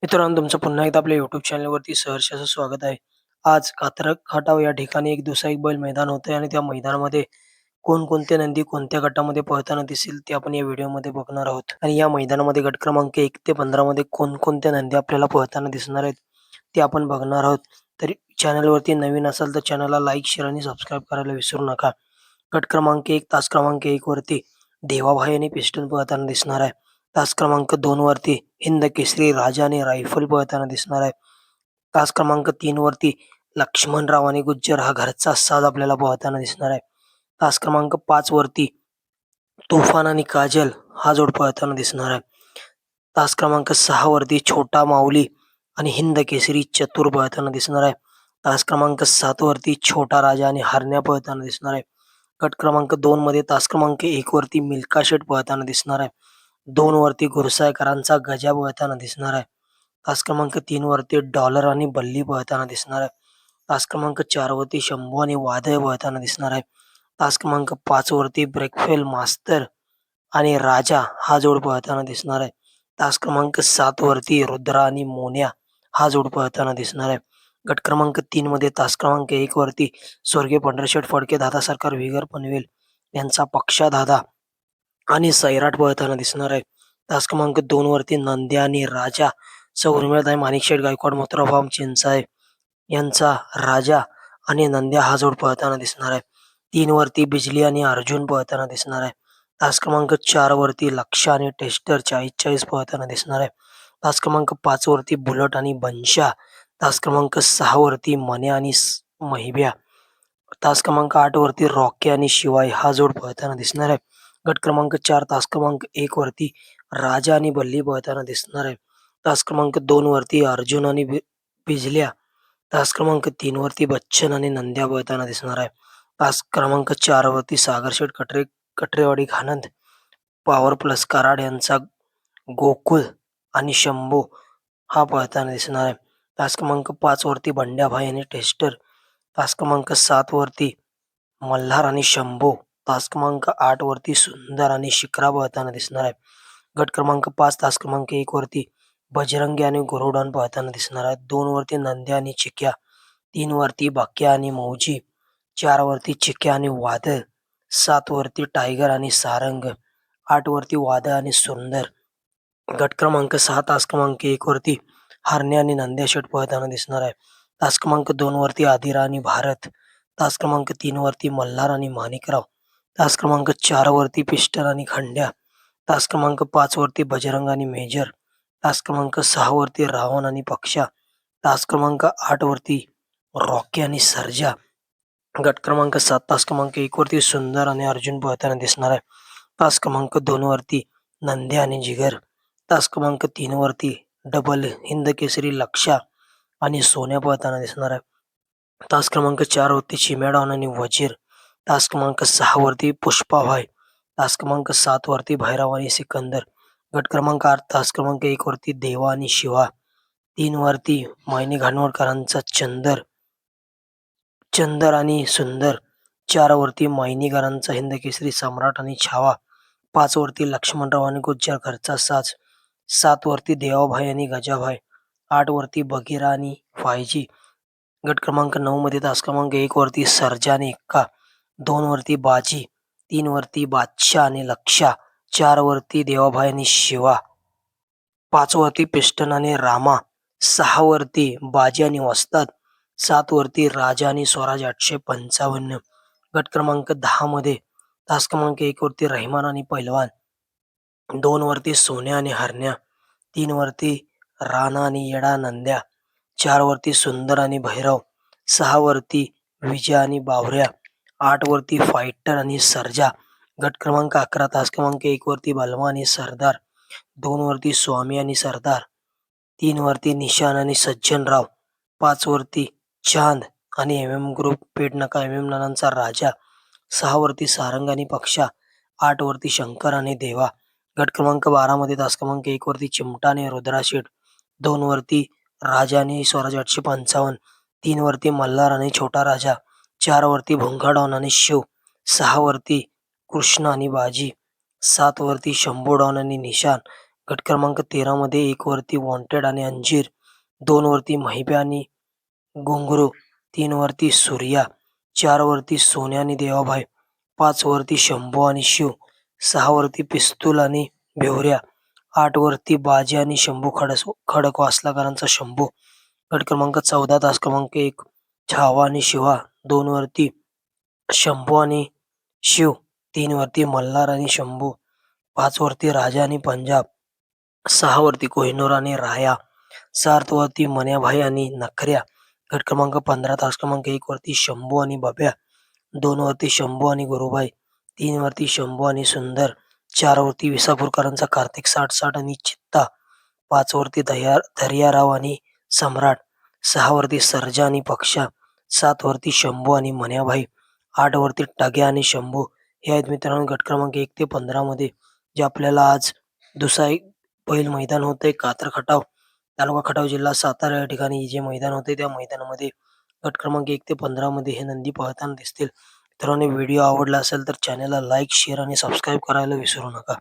मित्रांनो, तुमचं पुन्हा एकदा आपल्या YouTube चॅनलवरती सहर्ष असं स्वागत आहे. आज कात्रज खटाव या ठिकाणी एक दुसाईक बैल मैदान होतंय आणि त्या मैदानामध्ये कोणकोणते नंदी कोणत्या गटामध्ये पळताना दिसेल ते आपण या व्हिडिओमध्ये बघणार आहोत. आणि या मैदानामध्ये गट क्रमांक 1 ते 15 मध्ये कोणकोणत्या नंदी आपल्याला पळताना दिसणार आहेत ते आपण बघणार आहोत. तरी चॅनलवरती नवीन असाल तर चॅनलला लाईक, शेअर आणि सबस्क्राईब करायला विसरू नका. गट क्रमांक 1 तास क्रमांक 1 वरती देवाभाई आणि पिस्टन पळताना दिसणार आहे. तास क्रमांक 2 वरती हिंद केसरी राजा आणि रायफल पळताना दिसणार आहे. तास क्रमांक 3 वरती लक्ष्मणराव आणि गुज्जर हा घरचा साज आपल्याला पळताना दिसणार आहे. तास क्रमांक 5 वरती तुफान आणि काजल हा जोड पळताना दिसणार आहे. तास क्रमांक 6 वरती छोटा माऊली आणि हिंद केसरी चतुर पळताना दिसणार आहे. तास क्रमांक 7 वरती छोटा राजा आणि हरण्या पळताना दिसणार आहे. गट क्रमांक 2 मध्ये तास क्रमांक 1 वरती मिल्का शेट पळताना दिसणार आहे. 2 वरती गुरसाळकरांचा गजा पळताना दिसणार आहे. तास क्रमांक 3 वरती डॉलर आणि बल्ली पळताना दिसणार आहे. तास क्रमांक 4 वरती शंभू आणि वादळ पळताना दिसणार आहे. तास क्रमांक 5 वरती ब्रेकफेल मास्तर आणि राजा हा जोड पळताना दिसणार आहे. तास क्रमांक 7 वरती रुद्रा आणि मोन्या हा जोड पळताना दिसणार आहे. गट क्रमांक 3 मध्ये तास क्रमांक 1 वरती स्वर्गीय पंढरशेठ फडके दादा सरकार विगर पनवेल यांचा पक्षा दादा आणि सैराट पळताना दिसणार आहे. तास क्रमांक 2 वरती नंद्या आणि राजा सौरम्यताई माणिकशेठ गायकवाड मोत्राफार्म चिंचाळे यांचा राजा आणि नंद्या हा जोड पळताना दिसणार आहे. 3 वरती बिजली आणि अर्जुन पळताना दिसणार आहे. तास क्रमांक 4 वरती लक्ष आणि टेस्टर 40-40 पळताना दिसणार आहे. तास क्रमांक 5 वरती बुलट आणि बनशा. तास क्रमांक 6 वरती मन्या आणि महिब्या. तास क्रमांक 8 वरती रॉकी आणि शिवाई हा जोड पळताना दिसणार आहे. गट क्रमांक 4 तास क्रमांक 1 वरती राजा आणि बल्ली पळताना दिसणार आहे. तास क्रमांक 2 वरती अर्जुन आणि बिजल्या. तास क्रमांक 3 वरती बच्चन आणि नंद्या पळताना दिसणार आहे. तास क्रमांक 4 वरती सागरशेठ कटरेवाडी घाणंद पॉवर प्लस कराड यांचा गोकुळ आणि शंभू हा पळताना दिसणार आहे. तास क्रमांक 5 वरती बंड्याभाई आणि टेस्टर. तास क्रमांक 7 वरती मल्हार आणि शंभू. तास क्रमांक 8 वरती सुंदर आणि शिखरा पळताना दिसणार आहे. गट क्रमांक 5 तास क्रमांक 1 वरती बजरंगी आणि गुरुडान पळताना दिसणार आहे. 2 वरती नंद्या आणि चिक्या. 3 वरती बाक्या आणि मौजी. 4 वरती चिक्या आणि वादळ. 7 वरती टायगर आणि सारंग. 8 वरती वादळ आणि सुंदर. गट क्रमांक 6 तास क्रमांक 1 वरती हरण्या आणि नंद्या शेट पळताना दिसणार आहे. तास क्रमांक 2 वरती आदिरा आणि भारत. तास क्रमांक 3 वरती मल्हार आणि माणिकराव. तास क्रमांक 4 वरती पिस्टन आणि खंड्या. तास क्रमांक 5 वरती बजरंग आणि मेजर. तास क्रमांक 6 वरती रावण आणि पक्षा. तास क्रमांक 8 वरती रॉकी आणि सर्जा. गट क्रमांक 7 तास क्रमांक 1 वरती सुंदर आणि अर्जुन पळताना दिसणार आहे. तास क्रमांक 2 वरती नंद्या आणि जिगर. तास क्रमांक 3 वरती डबल हिंद केसरी लक्षा आणि सोन्या पळताना दिसणार आहे. तास क्रमांक 4 वरती चिम्याडॉन आणि वजीर. तास क्रमांक 6 वरती पुष्पाभाई. तास क्रमांक 7 वरती भैरव आणि सिकंदर. गट क्रमांक 8 तास क्रमांक 1 वरती देवा आणि शिवा. 3 वरती मायनी घाणवडकरांचा चंदर आणि सुंदर. 4 वरती मायनीकरांचा हिंद केसरी सम्राट आणि छावा. 5 वरती लक्ष्मणराव आणि गुज्जर घरचा साज. 7 वरती देवाभाई आणि गजाभाई. 8 वरती बघिरा आणि फायजी. गट क्रमांक 9 मध्ये तास क्रमांक 1 वरती सर्जा आणि एक्का. 2 वरती बाजी. 3 वरती बादशाह आणि लक्षा. 4 वरती देवाभाई आणि शिवा. 5 वरती पिस्टन आणि रामा. 6 वरती बाजी आणि वस्ताद. 7 वरती राजा आणि स्वराज 855. गट क्रमांक 10 मध्ये तास क्रमांक 1 वरती रहमान आणि पैलवान. 2 वरती सोन्या आणि हरण्या. 3 वरती राणा आणि येडा नंद्या. 4 वरती सुंदर आणि भैरव. 6 वरती विजय आणि बावऱ्या. 8 वरती फायटर आणि सर्जा. गट क्रमांक 11 तास क्रमांक 1 वरती बलमा आणि सरदार. 2 वरती स्वामी आणि सरदार. 3 वरती निशान आणि सज्जनराव. 5 वरती चांद आणि एम ग्रुप पेडनका नानांचा राजा. 6 वरती सारंग आणि पक्षा. 8 वरती शंकर आणि देवा. गट क्रमांक 12 मध्ये तास क्रमांक 1 वरती चिमटा आणि रुद्राशेठ. 2 वरती राजा आणि स्वराज 855. 3 वरती मल्हार आणि छोटा राजा. 4 वरती भोंगाडॉन आणि शिव. 6 वरती कृष्ण आणि बाजी. 7 वरती शंभू डॉन आणि निशान. गट क्रमांक 13 मध्ये 1 वरती वॉन्टेड आणि अंजीर, 2 वरती महिब्या आणि घुंगरू, 3 वरती सूर्या, 4 वरती सोन्या आणि देवाभाई, 5 वरती शंभू आणि शिव, 6 वरती पिस्तूल आणि भिवऱ्या, 8 वरती बाजी आणि शंभू खडकवासलाकरांचा शंभू. गट क्रमांक 14 तास क्रमांक 1 छावा आणि शिवा, 2 वरती शंभू आणि शिव, 3 वरती मल्हार आणि शंभू, 5 वरती राजा आणि पंजाब, 6 वरती कोहिनूर आणि राया, 7 वरती मन्याभाई आणि नखऱ्या. गट क्रमांक 15 तास क्रमांक 1 वरती शंभू आणि बब्या, 2 वरती शंभू आणि गुरुभाई, 3 वरती शंभू आणि सुंदर, 4 वरती विसापूरकरांचा कार्तिक 60-60 आणि चित्ता, 5 वरती धैर्याराव आणि सम्राट, 6 वरती सर्जा आणि पक्षा, 7 वरती शंभू आणि मन्याभाई, 8 वरती टग्या आणि शंभू. हे आहेत मित्रांनो गट क्रमांक 1 ते 15 मध्ये जे आपल्याला आज दुसाई बैल मैदान होतंय कात्र खटाव, तालुका खटाव, जिल्हा सातारा या ठिकाणी जे मैदान होते त्या मैदानामध्ये गट क्रमांक 1 ते 15 मध्ये हे नंदी पळताना दिसतील. मित्रांनो व्हिडिओ आवडला असेल तर चॅनलला लाईक, शेअर आणि सबस्क्राईब करायला विसरू नका.